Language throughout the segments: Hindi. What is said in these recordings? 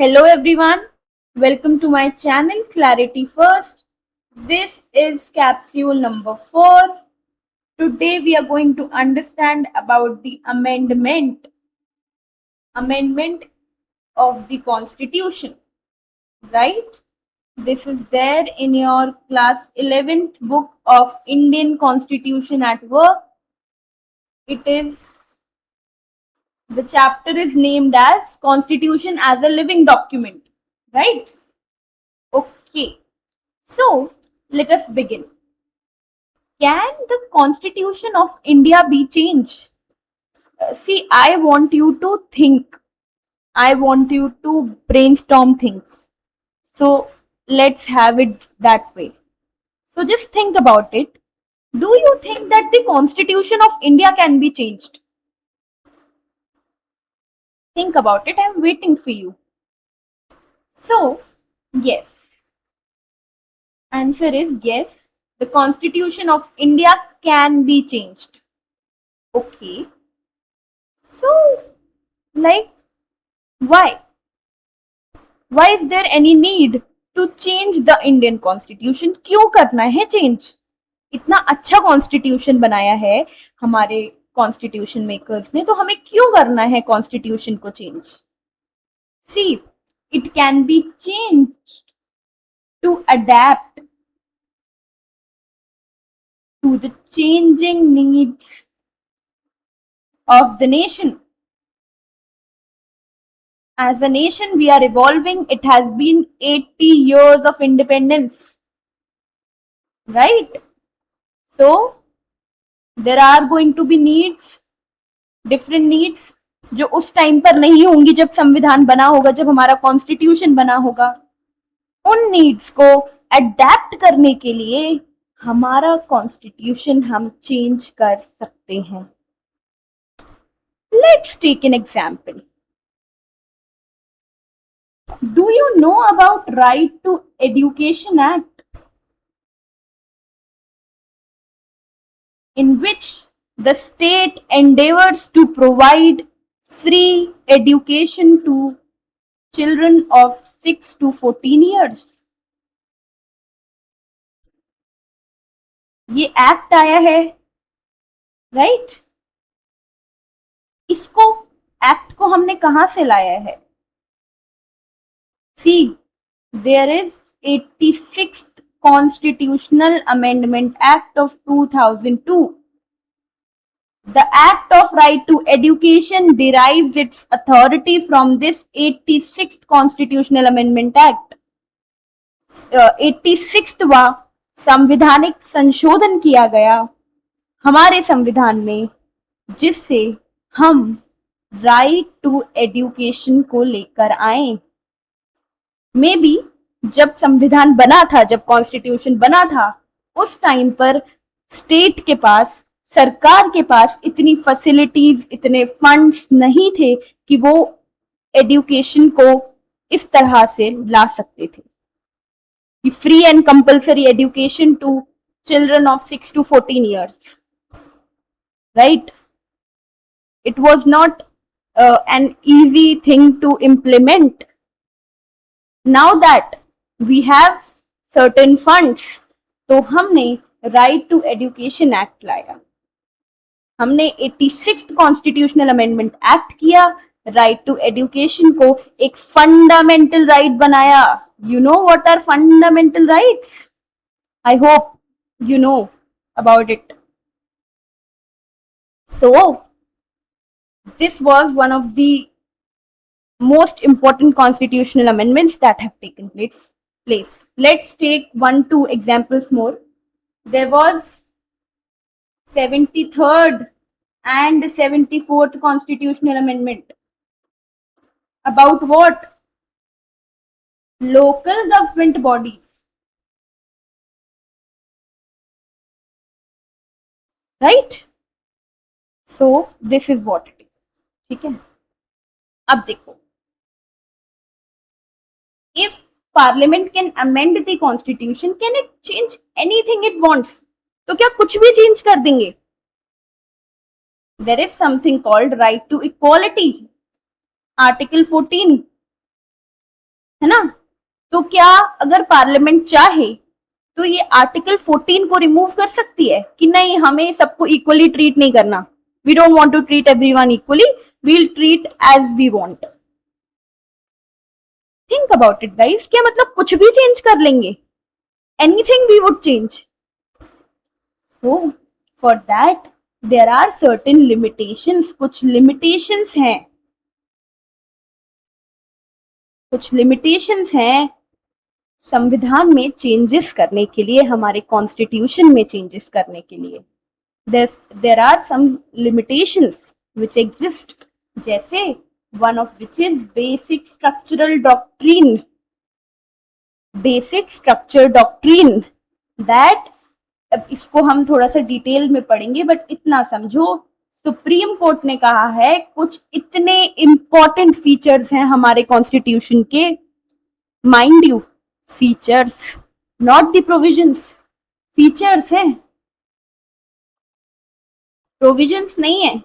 Hello everyone, welcome to my channel Clarity First. This is capsule number 4. Today we are going to understand about the amendment of the constitution, right? This is there in your class 11th book of Indian Constitution at work. It is the chapter is named as Constitution as a Living Document, right? Okay. So, let us begin. Can the Constitution of India be changed? See, I want you to think. I want you to brainstorm things. So, let's have it that way. So, just think about it. Do you think that the Constitution of India can be changed? Think about it. I'm waiting for you. So, yes. Answer is yes. The Constitution of India can be changed. Okay. So, like, why? Why is there any need to change the Indian Constitution? क्यों करना है चेंज? इतना अच्छा कॉन्स्टिट्यूशन बनाया है हमारे कॉन्स्टिट्यूशन मेकर्स ने, तो हमें क्यों करना है कॉन्स्टिट्यूशन को change? See, it can be changed to adapt to the changing needs of the nation. As a nation, we are evolving. It has been 80 years of independence, right? So, there are going to be needs, different needs, जो उस टाइम पर नहीं होंगी जब संविधान बना होगा, जब हमारा कॉन्स्टिट्यूशन बना होगा. उन नीड्स को अडेप्ट करने के लिए हमारा कॉन्स्टिट्यूशन हम चेंज कर सकते हैं. Let's take an example. Do you know about Right to Education Act, in which the state endeavors to provide free education to children of 6 to 14 years? ये एक्ट आया है, राइट? इसको एक्ट को हमने कहां से लाया है? See, there is 86th Constitutional Amendment Act of 2002. The Act of Right to Education derives its authority from this 86th Constitutional Amendment Act. 86वां संवैधानिक संशोधन किया गया हमारे संविधान में, जिससे हम राइट टू एजुकेशन को लेकर आए. मे बी जब संविधान बना था, जब कॉन्स्टिट्यूशन बना था, उस टाइम पर स्टेट के पास, सरकार के पास इतनी फैसिलिटीज, इतने फंड्स नहीं थे कि वो एजुकेशन को इस तरह से ला सकते थे. Free and compulsory education to children of 6 to 14 years, right? It was not an easy thing to implement. Now that we have certain funds, तो हमने राइट टू एजुकेशन एक्ट लाया. हमने 86th कॉन्स्टिट्यूशनल अमेंडमेंट एक्ट किया, राइट टू एजुकेशन को एक फंडामेंटल राइट बनाया. You know what are fundamental rights? I hope you know about it. So, this was one of the most important constitutional amendments that have taken place. Let's take 1-2 examples more. There was 73rd and 74th constitutional amendment. About what? Local government bodies. Right? So, this is what it is. ठीक है? अब देखो. If Parliament can amend the Constitution, can it change anything it wants? तो क्या कुछ भी चेंज कर देंगे? There is something called right to equality. Article 14. है ना। तो क्या अगर पार्लियामेंट चाहे तो ये आर्टिकल 14 को रिमूव कर सकती है कि नहीं, हमें सबको इक्वली ट्रीट नहीं करना, we don't want to treat everyone equally, we will treat as we want. Think about it guys, क्या मतलब कुछ भी चेंज कर लेंगे? Anything we would change? So for that there are certain limitations, कुछ लिमिटेशंस हैं, कुछ लिमिटेशंस हैं संविधान में चेंजेस करने के लिए, हमारे कॉन्स्टिट्यूशन में चेंजेस करने के लिए। there are some limitations which exist, जैसे one of which is basic structural doctrine, basic structure doctrine that, अब इसको हम थोड़ा सा डिटेल में पढ़ेंगे, बट इतना समझो, सुप्रीम कोर्ट ने कहा है कुछ इतने इंपॉर्टेंट फीचर्स हैं हमारे कॉन्स्टिट्यूशन के, mind you, features, not the provisions, features हैं, प्रोविजंस नहीं है।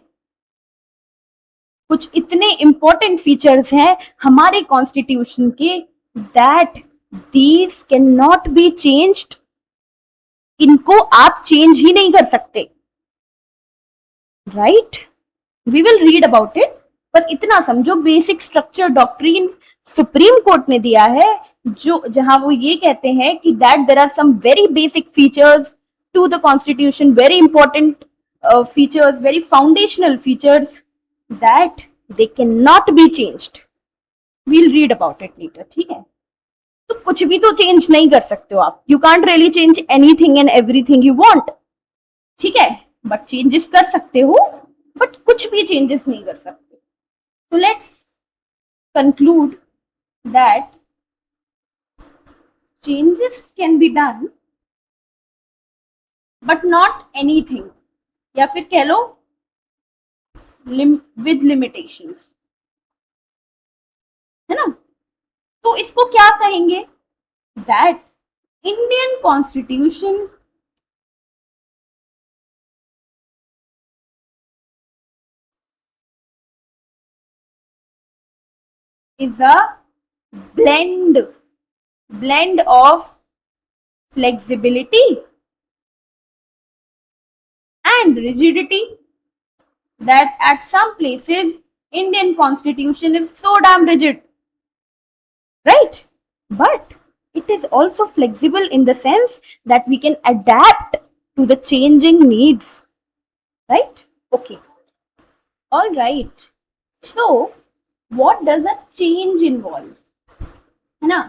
कुछ इतने इंपॉर्टेंट फीचर्स हैं हमारे कॉन्स्टिट्यूशन के that these can not be changed, इनको आप चेंज ही नहीं कर सकते, right? We will read about it, पर इतना समझो basic structure doctrine supreme court ने दिया है, जो जहां वो ये कहते हैं कि that there are some very basic features to the constitution, very important features, very foundational features that they cannot be changed. We'll read about it later, ठीक है? तो कुछ भी तो चेंज नहीं कर सकते हो आप, you can't really change anything and everything you want, ठीक है? बट चेंजेस कर सकते हो, बट कुछ भी चेंजेस नहीं कर सकते। So let's conclude that changes can be done, but not anything, या फिर कह लो विद लिमिटेशंस, है ना। तो इसको क्या कहेंगे? That Indian constitution is a blend of flexibility and rigidity, that at some places Indian constitution is so damn rigid, right? But it is also flexible in the sense that we can adapt to the changing needs, right? Okay, all right. So what does a change involve, है ना?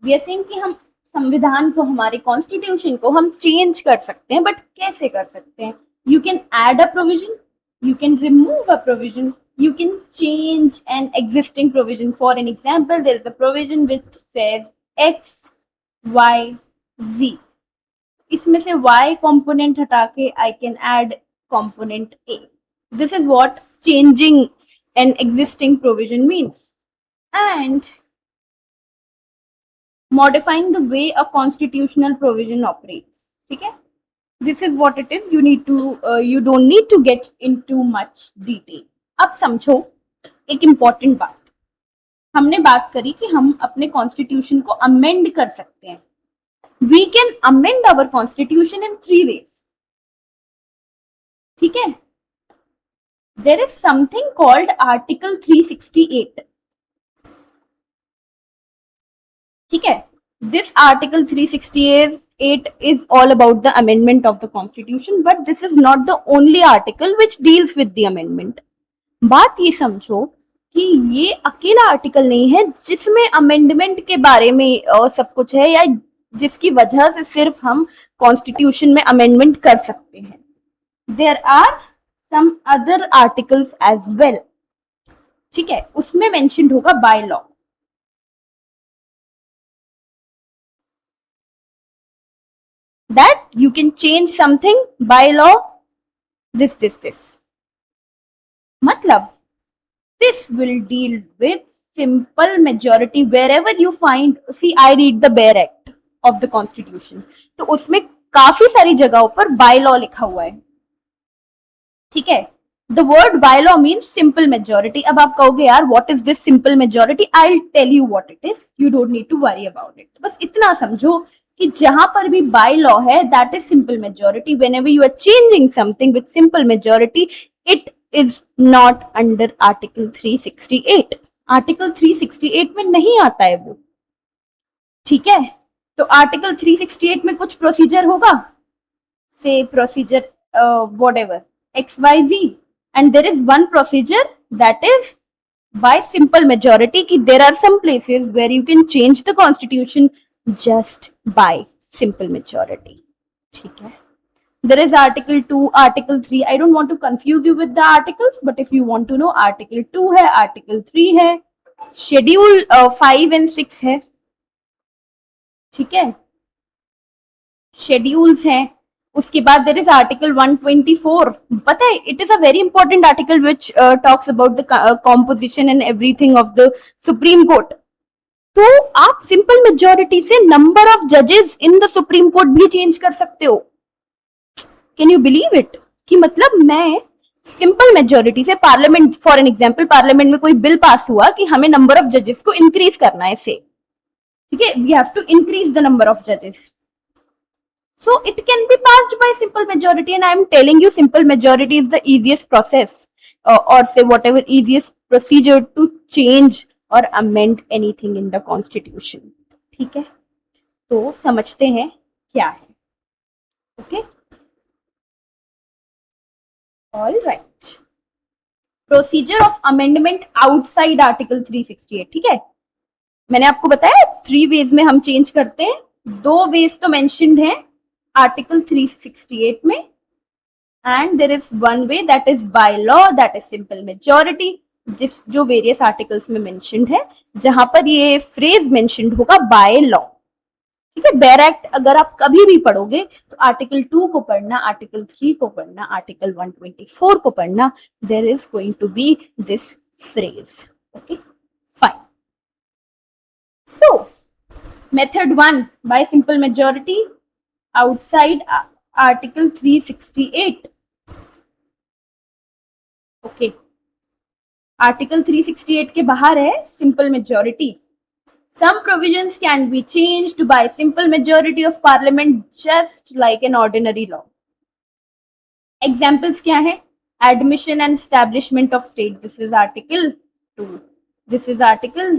We are saying कि हम संविधान को, हमारे कॉन्स्टिट्यूशन को हम चेंज कर सकते हैं, बट कैसे कर सकते हैं? You can add a provision, you can remove a provision, you can change an existing provision. For an example, there is a provision which says x, y, z. इसमें से y component हटा के I can add component A. This is what changing an existing provision means. And modifying the way a constitutional provision operates. ठीक है? This is what it is. You don't need to get into much detail. अब समझो एक इम्पॉर्टेंट बात, हमने बात करी कि हम अपने कॉन्स्टिट्यूशन को अमेंड कर सकते हैं. We can amend our constitution in 3 ways. ठीक है? There is something called Article 368. ठीक है? This Article 368 is all about the amendment of the Constitution, but this is not the only article which deals with the amendment. बात ये समझो कि ये अकेला आर्टिकल नहीं है जिसमें अमेंडमेंट के बारे में सब कुछ है, या जिसकी वजह से सिर्फ हम कॉन्स्टिट्यूशन में अमेंडमेंट कर सकते हैं. There are some other articles as well. ठीक है? उसमें मेंशन्ड होगा by law. That you can change something by law, this. मतलब this will deal with simple majority wherever you find. See, I read the bare act of the constitution, तो उसमें काफी सारी जगहों पर by law लिखा हुआ है. ठीक है? The word bylaw means simple majority. अब आप कहोगे यार what is this simple majority, I will tell you what it is, you don't need to worry about it. बस इतना समझो कि जहां पर भी बाय लॉ है that is simple majority. Whenever you are changing something with simple majority it is not under article 368. Article 368 में नहीं आता है वो. ठीक है, तो आर्टिकल 368 में कुछ प्रोसीजर होगा, से procedure whatever XYZ, and there is one procedure that is by simple majority ki there are some places where you can change the constitution just by simple majority. ठीक है, there is article 2, article 3. I don't want to confuse you with the articles, but if you want to know, article 2 है, article 3 है, schedule 5 and 6 है. ठीक है, शेड्यूल्स हैं. उसके बाद देर इज आर्टिकल 124. पता है, it is a very important article which talks about the composition and everything of the supreme court. तो आप सिंपल मेजोरिटी से नंबर ऑफ जजेस इन द सुप्रीम कोर्ट भी चेंज कर सकते हो. Can you believe it? कि मतलब मैं सिंपल मेजोरिटी से parliament, for an example parliament में कोई बिल पास हुआ कि हमें नंबर ऑफ जजेस को इंक्रीज करना है से. ठीक है, we have to increase the number of जजेस. So it can be passed by simple majority, and I am telling you simple majority is the easiest process or say whatever easiest procedure to change or amend anything in the constitution. ठीक है, तो समझते हैं क्या है. Okay, all right. Procedure of amendment outside article 368. ठीक है, मैंने आपको बताया 3 वेज में हम चेंज करते हैं. 2 वेज तो मेंशन्ड है आर्टिकल 368 में, and there is one way that is by law, that is simple majority, जिस जो वेरियस आर्टिकल्स में मेंशन्ड है, जहां पर ये फ्रेज मेंशन्ड होगा बाय लॉ. ठीक है, बेयर एक्ट अगर आप कभी भी पढ़ोगे तो आर्टिकल 2 को पढ़ना, आर्टिकल 3 को पढ़ना, आर्टिकल 124 को पढ़ना. There is going to be this phrase. Okay, fine. So method 1 by simple majority outside article 368. okay, article 368 के बाहर है simple majority. some provisions can be changed by simple majority of parliament just like an ordinary law. examples क्या है? admission and establishment of state, this is article 2, this is article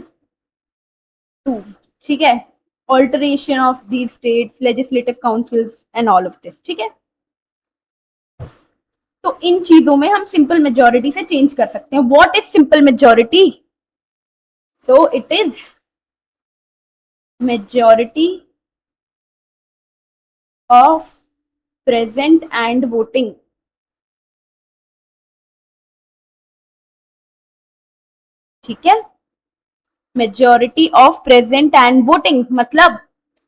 2. ठीक है, alteration of these states, legislative councils and all of this. ठीक है, तो इन चीजों में हम सिंपल मेजोरिटी से चेंज कर सकते हैं. What is simple majority? So it is majority of present and voting. ठीक है, majority of present and voting मतलब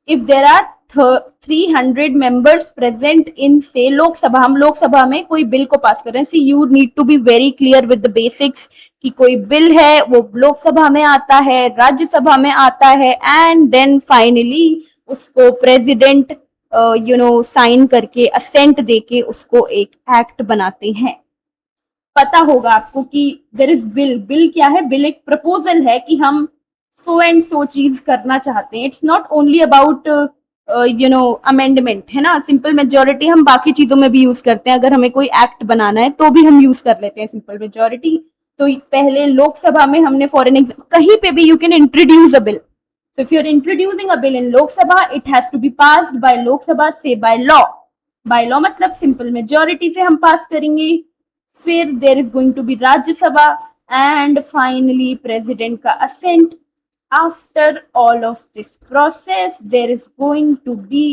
if there are 300 members present in से लोकसभा, हम लोकसभा में कोई बिल को पास कर रहे हैं. See you need to be very clear with the basics कि कोई बिल है वो लोकसभा में आता है, राज्यसभा में आता है, एंड देन फाइनली उसको प्रेसिडेंट साइन करके असेंट देके उसको एक एक्ट बनाते हैं. पता होगा आपको कि देर इज बिल. बिल क्या है? बिल एक प्रपोजल है कि हम सो एंड सो चीज करना चाहते हैं. It's not only about amendment, है ना. सिंपल मेजोरिटी हम बाकी चीजों में भी यूज करते हैं. अगर हमें कोई एक्ट बनाना है तो भी हम यूज कर लेते हैं सिंपल मेजोरिटी. तो पहले लोकसभा में हमने फॉर एन एग्जाम्पल, कहीं पे भी you can introduce a bill. So if you're introducing a bill in Lok Sabha, it has to be passed by Lok Sabha, say by law. By law मतलब simple majority से हम पास करेंगे. फिर there is going to be Rajya Sabha and finally President का assent. After all of this process, there is going to be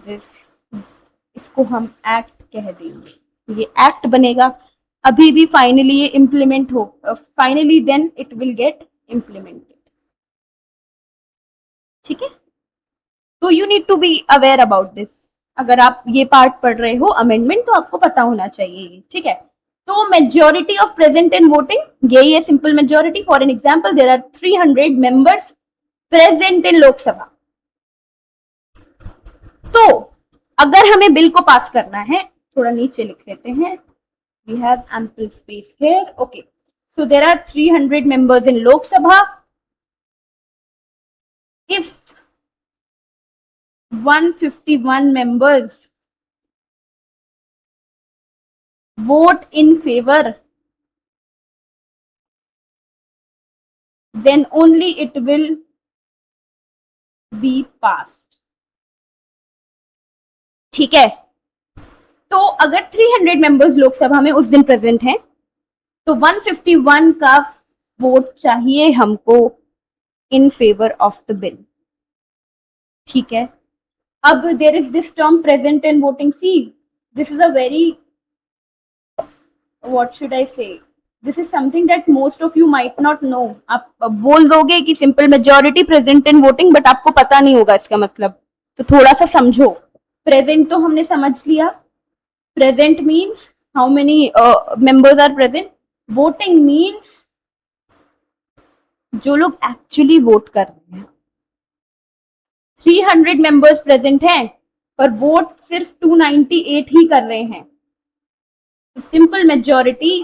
this. इसको हम एक्ट कह देंगे. ये एक्ट बनेगा. अभी भी फाइनली ये इम्प्लीमेंट हो, finally then it will get implemented. ठीक है, तो you need to be aware about this. अगर आप ये पार्ट पढ़ रहे हो अमेंडमेंट तो आपको पता होना चाहिए. ठीक है, तो majority of present in voting यही है simple majority. For an example there are 300 members present in Lok Sabha. तो अगर हमें बिल को पास करना है, थोड़ा नीचे लिख लेते हैं, We have ample space here. Okay. So there are 300 members in Lok Sabha. If 151 members vote in favor, then only it will be passed. ठीक है. तो अगर 300 मेंबर्स लोकसभा में उस दिन प्रेजेंट हैं तो 151 का वोट चाहिए हमको in favour of the bill. ठीक है. अब there is this term present in voting. See this is a very, what should I say, this is something that most of you might not know. आप बोल दोगे कि simple majority present in voting, but आपको पता नहीं होगा इसका मतलब. तो थोड़ा सा समझो. प्रेजेंट तो हमने समझ लिया. Present means how many members are present. Voting means जो लोग एक्चुअली वोट कर रहे हैं. 300 मेंबर्स प्रेजेंट हैं पर वोट सिर्फ 298 ही कर रहे हैं. सिंपल मेजॉरिटी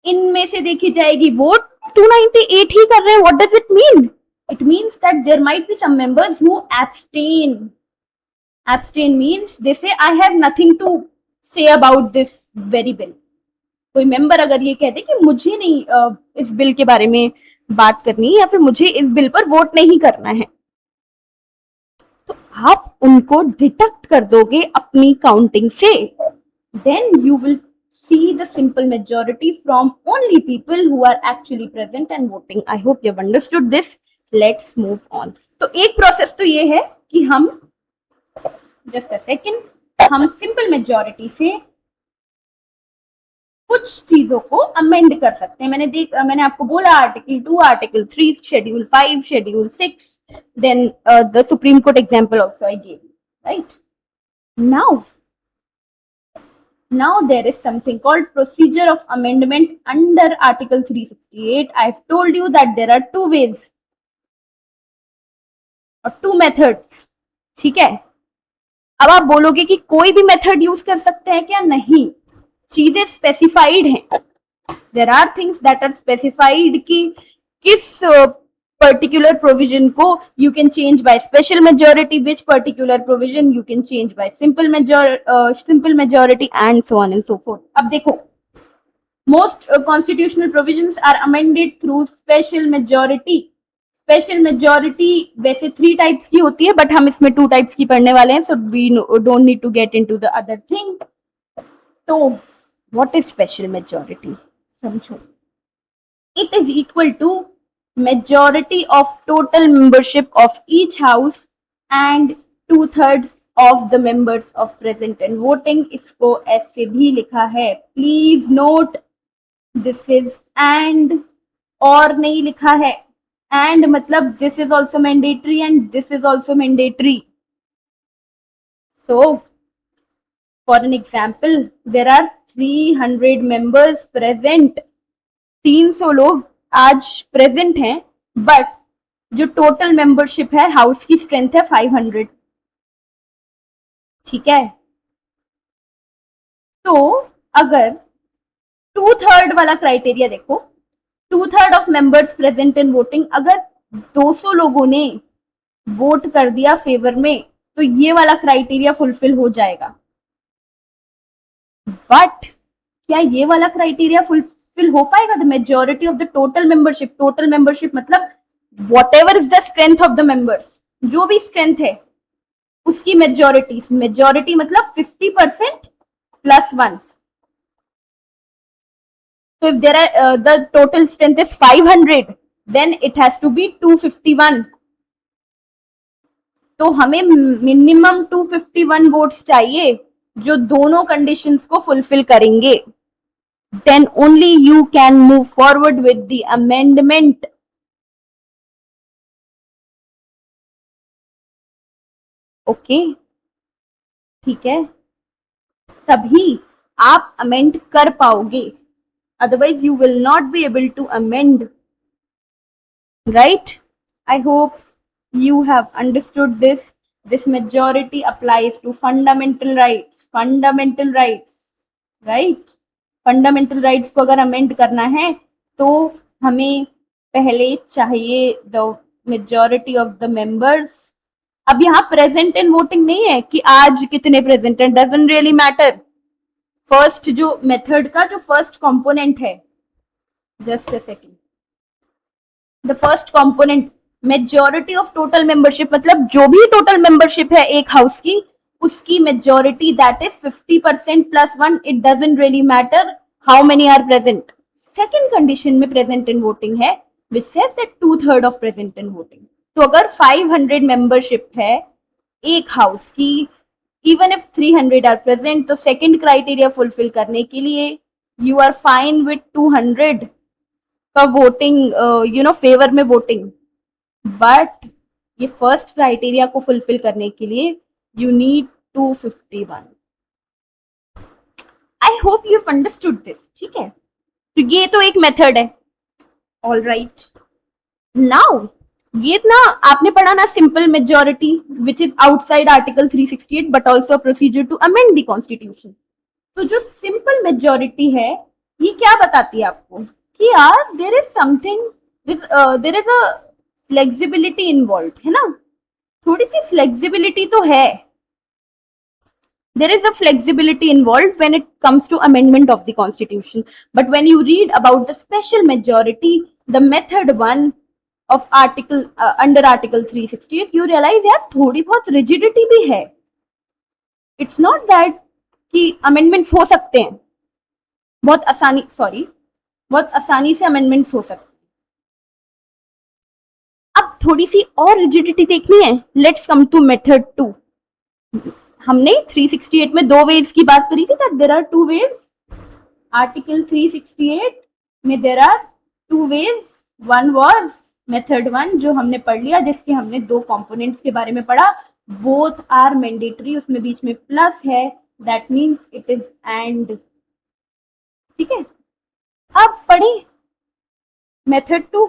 इनमें से देखी जाएगी. वोट 298 ही कर रहे हैं. What does it mean? It means that there might be some members who abstain. Abstain means they say I have nothing to say about this very bill. कोई मेंबर अगर ये कहते कि मुझे नहीं इस बिल के बारे में बात करनी या फिर मुझे इस बिल पर वोट नहीं करना है, तो आप उनको डिडक्ट कर दोगे अपनी काउंटिंग से. Then you will see the simple majority from only people who are actually present and voting. I hope you have understood this. Let's move on. तो एक प्रोसेस तो ये है कि हम just a second, हम simple majority से कुछ चीजों को अमेंड कर सकते हैं. मैंने आपको बोला article 2, article 3, schedule 5, schedule 6, then the Supreme Court example also I gave you, right? Now there is something called procedure of amendment under Article 368. I've told you that there are two ways or two methods. ठीक है. अब आप बोलोगे कि कोई भी मेथड यूज कर सकते हैं क्या? नहीं. चीजें स्पेसिफाइड हैं. There are things that are specified कि किस particular provision को you can change by special majority, which particular provision you can change by simple majority and so on and so forth. अब देखो, most constitutional provisions are amended through special majority. Special majority वैसे 3 types की होती है, but हम इसमें 2 types की पढ़ने वाले हैं, so we don't need to get into the other thing. तो what is special majority? समझो. It is equal to majority of total membership of each house and 2/3 of the members of present and voting. इसको ऐसे भी लिखा है. Please note this is and, और नहीं लिखा है. And मतलब this is also mandatory and this is also mandatory. So for an example, there are 300 members present. 300 लोग आज प्रेजेंट हैं, बट जो टोटल मेंबरशिप है हाउस की स्ट्रेंथ है 500. ठीक है. तो अगर 2/3 वाला क्राइटेरिया देखो, 2/3 of members present in voting, अगर 200 लोगों ने वोट कर दिया फेवर में तो ये वाला क्राइटेरिया फुलफिल हो जाएगा. बट क्या ये वाला क्राइटेरिया फुलफिल हो पाएगा? The majority of the total membership. Total membership मतलब whatever is the strength of the members, जो भी स्ट्रेंथ है उसकी मेजोरिटी. मेजोरिटी मतलब 50% + 1. So if there are the total strength is 500, then it has to be 251. तो हमें मिनिमम 251 वोट्स चाहिए जो दोनों कंडीशंस को फुलफिल करेंगे. Then only you can move forward with the amendment. Okay, ठीक है. तभी आप अमेंड कर पाओगे. Otherwise you will not be able to amend. Right? I hope you have understood this. This majority applies to fundamental rights. Fundamental rights. Right? Fundamental rights को अगर अमेंड करना है तो हमें पहले चाहिए the majority of the members. अब यहाँ प्रेजेंट इन वोटिंग नहीं है कि आज कितने प्रेजेंट है, डजंट रियली मैटर। फर्स्ट जो मेथड का जो फर्स्ट कंपोनेंट है, just a second, the first component majority of total membership, मतलब जो भी टोटल मेंबरशिप है एक हाउस की उसकी majority that is 50% plus 1, it doesn't really matter how many are present. Second condition में प्रेजेंट इन वोटिंग है which says that 2/3 of present in voting. तो अगर 500 मेंबरशिप है एक हाउस की, इवन इफ 300 आर प्रेजेंट, तो सेकेंड क्राइटेरिया फुलफिल करने के लिए यू आर फाइन विथ 200 का वोटिंग फेवर में वोटिंग। बट ये फर्स्ट क्राइटेरिया को फुलफिल करने के लिए you need 251। I hope you understood this, ठीक है। तो ये तो एक मेथड है, ऑल राइट। नाउ ये ना आपने पढ़ा ना simple majority which is outside article 368 but also procedure to amend the constitution. तो जो सिंपल मेजॉरिटी है ये क्या बताती है आपको कि यार there is something, there is a flexibility involve, है ना, थोड़ी सी फ्लेक्सिबिलिटी तो है। There is a flexibility involved when it comes to amendment of the constitution, but when you read about the special majority, the method one of article under article 368, you realize यार थोड़ी बहुत rigidity भी है। It's not that कि amendments हो सकते हैं, बहुत आसानी से amendments हो सकते हैं। अब थोड़ी सी और rigidity देखनी है, let's come to method 2। हमने 368 में दो वेव्स की बात करी थी, that there are two waves. Article 368 में there are two waves, one was method one जो हमने पढ़ लिया, जिसके हमने दो कंपोनेंट्स के बारे में पढ़ा, बोथ आर मैंडेटरी, उसमें बीच में प्लस है, that means it is and, ठीक है। अब पढ़े method two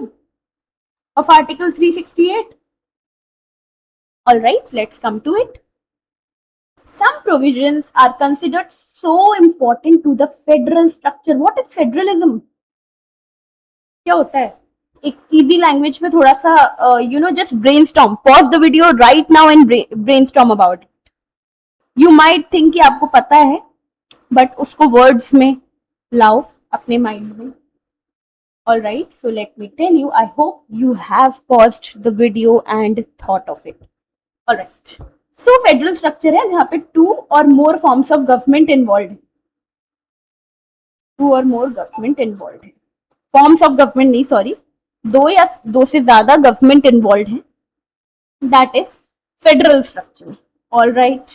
of article 368। All right, let's come to it. Some provisions are considered so important to the federal structure. What is federalism? क्या होता है? एक easy language में थोड़ा सा just brainstorm. Pause the video right now and brainstorm about it. You might think कि आपको पता है, but उसको words में लाओ अपने mind में. All right, so let me tell you. I hope you have paused the video and thought of it. All right. So federal structure है जहां पे टू और मोर फॉर्म्स ऑफ गवर्नमेंट इन्वॉल्व है, टू और मोर गवर्नमेंट इन्वॉल्व है, फॉर्म्स ऑफ गवर्नमेंट नहीं, सॉरी, दो या दो से ज्यादा गवर्नमेंट इन्वॉल्व है, that is federal structure. All right,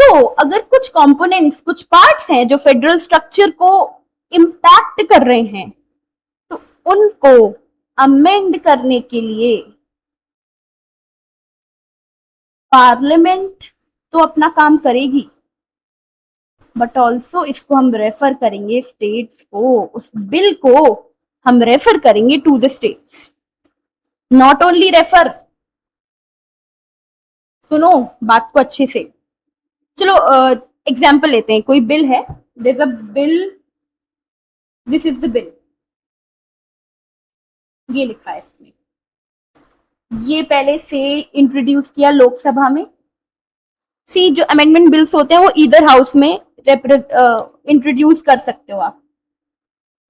तो अगर कुछ कंपोनेंट्स, कुछ पार्ट्स हैं जो फेडरल स्ट्रक्चर को इम्पैक्ट कर रहे हैं, तो उनको अमेंड करने के लिए पार्लियामेंट तो अपना काम करेगी, बट ऑल्सो इसको हम रेफर करेंगे स्टेट्स को, उस बिल को हम रेफर करेंगे to the states. Not only refer, सुनो बात को अच्छे से। चलो एग्जाम्पल लेते हैं, कोई बिल है, this a bill, this is the bill, ये लिखा है इसमें, ये पहले से इंट्रोड्यूस किया लोकसभा में। सी जो अमेंडमेंट बिल्स होते हैं वो ईदर हाउस में इंट्रोड्यूस कर सकते हो आप,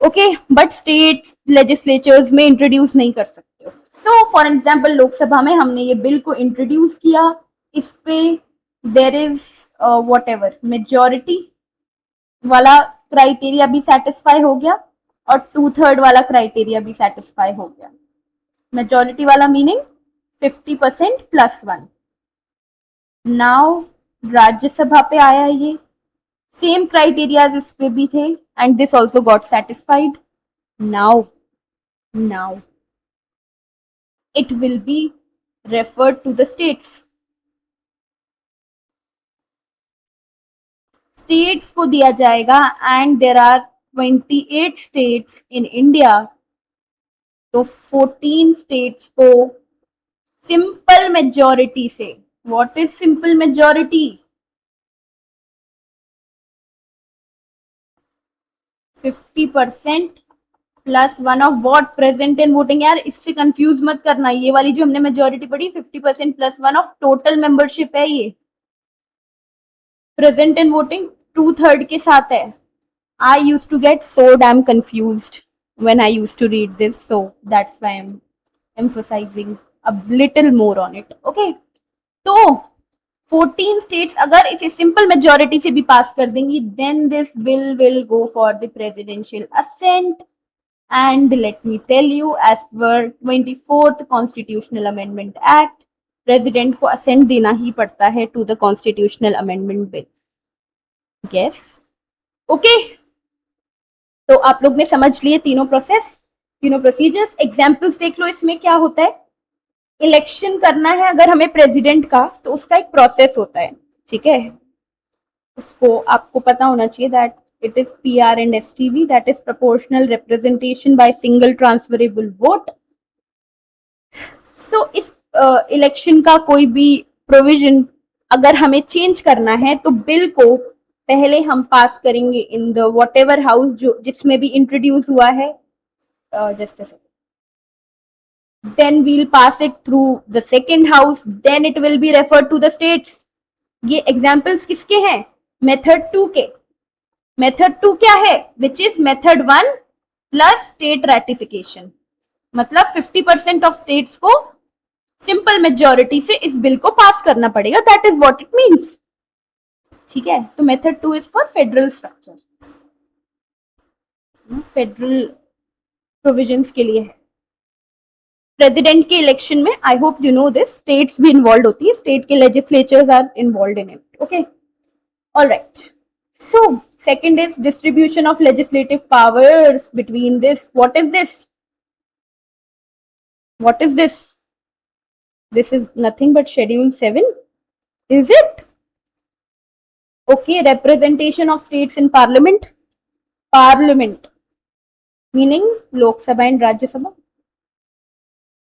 ओके, बट स्टेट लेजिस्लेचर्स में इंट्रोड्यूस नहीं कर सकते हो। सो फॉर एग्जाम्पल लोकसभा में हमने ये बिल को इंट्रोड्यूस किया, इस पे there is what ever majority वाला क्राइटेरिया भी सेटिस्फाई हो गया और 2/3 वाला क्राइटेरिया भी सेटिस्फाई हो गया। मेजोरिटी वाला मीनिंग 50% प्लस 1। नाउ राज्यसभा पे आया, ये सेम क्राइटेरिया इस पे भी थे and this also got satisfied. Now it will be referred to the states. States को दिया जाएगा and there are 28 states in India, तो 14 states को सिंपल मेजॉरिटी से, what is simple majority? 50% plus one of what present and voting. यार इससे कंफ्यूज मत करना, ये वाली जो हमने मेजोरिटी पढ़ी 50% plus one of total membership है, ये प्रेजेंट एंड वोटिंग 2/3 के साथ है। I used to get so damn confused when I used to read this, so that's why I'm emphasizing a little more on it. Okay, तो 14 states अगर इसे सिंपल मेजोरिटी से भी पास कर देंगी, then this bill will go for the presidential assent. And let me tell you, as per 24th Constitutional Amendment Act, president को assent देना ही पड़ता है to the constitutional amendment bills. Yes, okay. तो आप लोग ने समझ लिए तीनों प्रोसेस, तीनों प्रोसीजर्स। एग्जाम्पल्स देख लो, इसमें क्या होता है। इलेक्शन करना है अगर हमें प्रेसिडेंट का, तो उसका एक प्रोसेस होता है, ठीक है। उसको आपको पता होना चाहिए that it is PR and STV, that is proportional representation by single transferable vote. So इस इलेक्शन का कोई भी प्रोविजन अगर हमें चेंज करना है, तो बिल को पहले हम पास करेंगे in the what ever house जो जिसमें भी इंट्रोड्यूस हुआ है, just a second, then we'll pass it through the second house, then it will be referred to the states. ये एग्जाम्पल्स किसके हैं? मेथड 2 के। मेथड 2 क्या है? Which is method 1 plus state ratification, मतलब 50% ऑफ स्टेट्स को सिंपल मेजोरिटी से इस बिल को पास करना पड़ेगा, that is what it means, ठीक है। तो method 2 is for federal structure, federal provisions के लिए है। प्रेसिडेंट के इलेक्शन में I hope you know this, states भी इन्वॉल्व होती है, स्टेट के legislatures are involve in it, okay, alright. So second is distribution of legislative powers between this. What is this? What is this? This is nothing but schedule 7, is it? Okay, representation of states in parliament. Parliament meaning Lok Sabha and Rajya Sabha.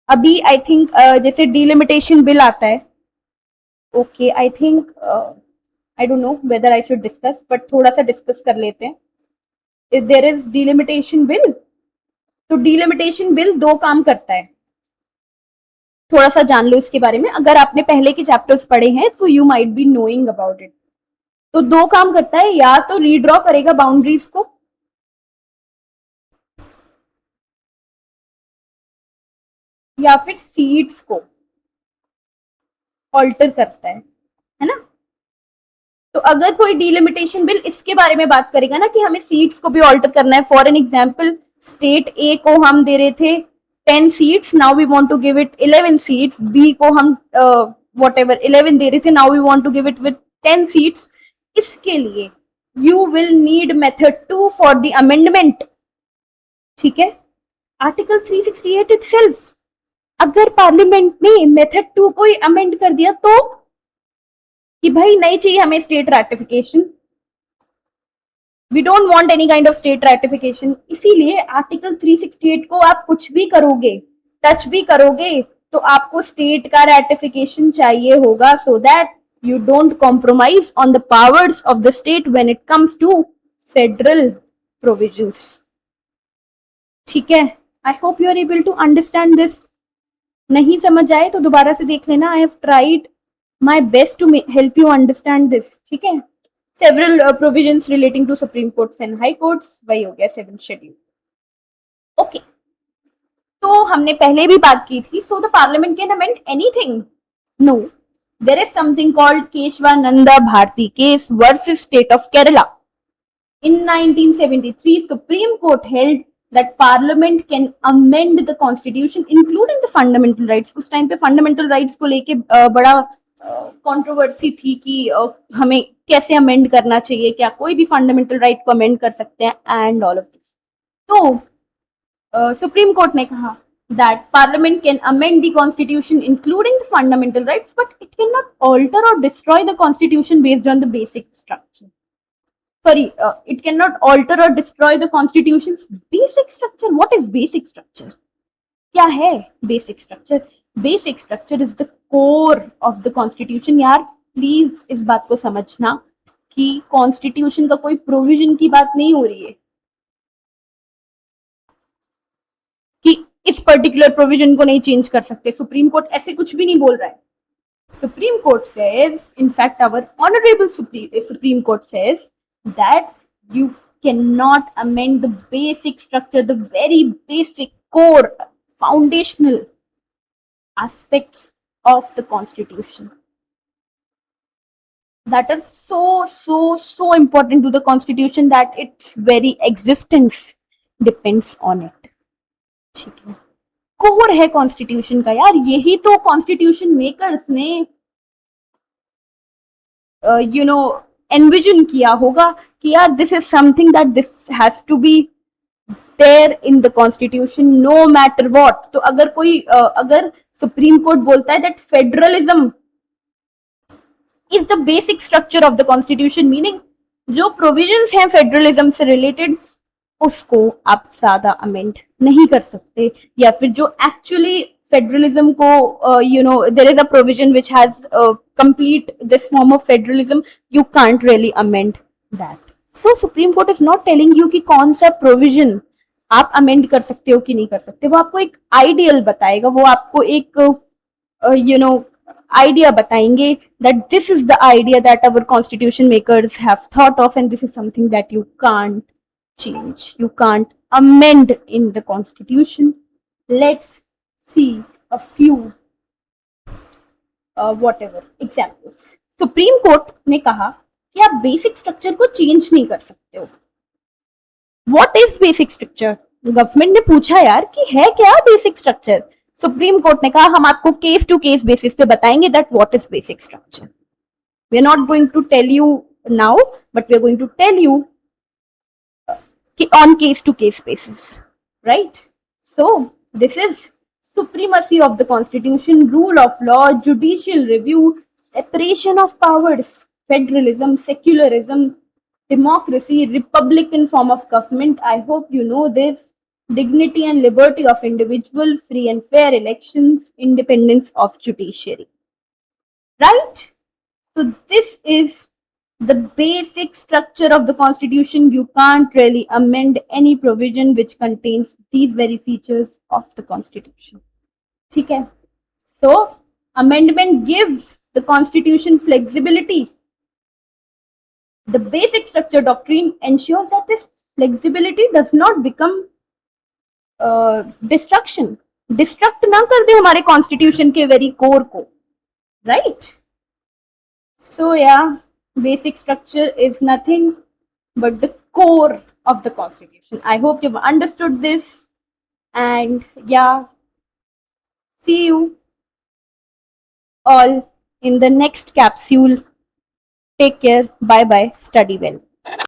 अभी आई थिंक जैसे डिलिमिटेशन बिल आता है, okay, I think I don't know whether I should discuss, but थोड़ा सा डिस्कस कर लेते हैं। If there is delimitation bill, तो डिलिमिटेशन बिल 2 काम करता है, थोड़ा सा जान लो इसके बारे में। अगर आपने पहले के चैप्टर्स पढ़े हैं तो you might be knowing about it. तो 2 काम करता है, या तो रीड्रॉ करेगा बाउंड्रीज को, या फिर सीट्स को ऑल्टर करता है ना। तो अगर कोई डिलिमिटेशन बिल इसके बारे में बात करेगा ना कि हमें सीट्स को भी ऑल्टर करना है, for an example state A को हम दे रहे थे 10 seats, now we want to give it 11 seats, B को हम व्हाटएवर 11 दे रहे थे, नाउ वी वांट टू गिव इट विद 10 सीट्स। इसके लिए you will need method 2 for the amendment, ठीक है। आर्टिकल 368 इटसेल्फ, अगर पार्लियामेंट ने मेथड 2 को ही अमेंड कर दिया तो कि भाई नहीं चाहिए हमें state ratification, we don't want any kind of state ratification, इसीलिए आर्टिकल 368 को आप कुछ भी करोगे, टच भी करोगे, तो आपको स्टेट का रैटिफिकेशन चाहिए होगा, so that you don't compromise on the powers of the state when it comes to federal provisions, ठीक है। I hope you are able to understand this. नहीं समझ आए तो दोबारा से देख लेना, I have tried my best to help you understand this, ठीक है। several provisions relating to Supreme Courts and High Courts, वही हो गया 7th schedule, okay। तो हमने पहले भी बात की थी, so the parliament can amend anything, no, there is something called Keshwananda Bharti case versus state of Kerala. In 1973, Supreme Court held that Parliament can amend the constitution including the fundamental rights. उस टाइम पे fundamental rights को लेके बड़ा कंट्रोवर्सी थी कि हमें कैसे अमेंड करना चाहिए, क्या कोई भी फंडामेंटल राइट को अमेंड कर सकते हैं, एंड ऑल ऑफ दिस। तो सुप्रीम कोर्ट ने कहा that Parliament can amend the Constitution including the fundamental rights, but it cannot alter or destroy the Constitution based on the basic structure. Sorry, it cannot alter or destroy the Constitution's basic structure. What is basic structure? क्या है basic structure? Basic structure is the core of the Constitution. यार प्लीज इस बात को समझना कि Constitution का कोई प्रोविजन की बात नहीं हो रही है, इस पर्टिकुलर प्रोविजन को नहीं चेंज कर सकते. सुप्रीम कोर्ट ऐसे कुछ भी नहीं बोल रहा है. Supreme Court says, in fact, our honorable Supreme Court says that you cannot amend the basic structure, the very basic core, foundational aspects of the Constitution that are so important to the Constitution that its very existence depends on it. ठीक है. कोर है कॉन्स्टिट्यूशन का यार. यही तो कॉन्स्टिट्यूशन मेकर्स ने एनविजन किया होगा कि यार this is something that this has to be there in the constitution no matter what. तो अगर कोई अगर सुप्रीम कोर्ट बोलता है that federalism is the basic structure of the constitution, meaning जो प्रोविजंस हैं फेडरलिज्म से रिलेटेड उसको आप ज्यादा अमेंड नहीं कर सकते. या फिर जो एक्चुअली फेडरलिज्म को there is a provision which has complete this form of federalism, you can't really amend that. So Supreme Court is not telling you कि कौन सा provision आप amend कर सकते हो कि नहीं कर सकते. वो आपको एक ideal बताएगा, वो आपको एक idea बताएंगे that this is the idea that our constitution makers have thought of and this is something that you can't change, you can't amend in the constitution. Let's see a few whatever examples. Supreme court ने कहा कि आप बेसिक स्ट्रक्चर को चेंज नहीं कर सकते हो. What is basic structure? Government ने पूछा यार कि है क्या बेसिक स्ट्रक्चर. सुप्रीम कोर्ट ने कहा हम आपको केस टू केस बेसिस पे बताएंगे that what is basic structure. We are not going to tell you now but we are going to tell you on case to case basis, right? So this is supremacy of the constitution, rule of law, judicial review, separation of powers, federalism, secularism, democracy, republican form of government. I hope you know this. Dignity and liberty of individual, free and fair elections, independence of judiciary, right? So this is the basic structure of the constitution. You can't really amend any provision which contains these very features of the constitution. ठीक है. So amendment gives the constitution flexibility. The basic structure doctrine ensures that this flexibility does not become destruction. Destruct ना कर दे हमारे constitution के very core को, right? So yeah, basic structure is nothing but the core of the constitution. I hope you've understood this, and yeah, see you all in the next capsule. Take care. Bye bye. Study well.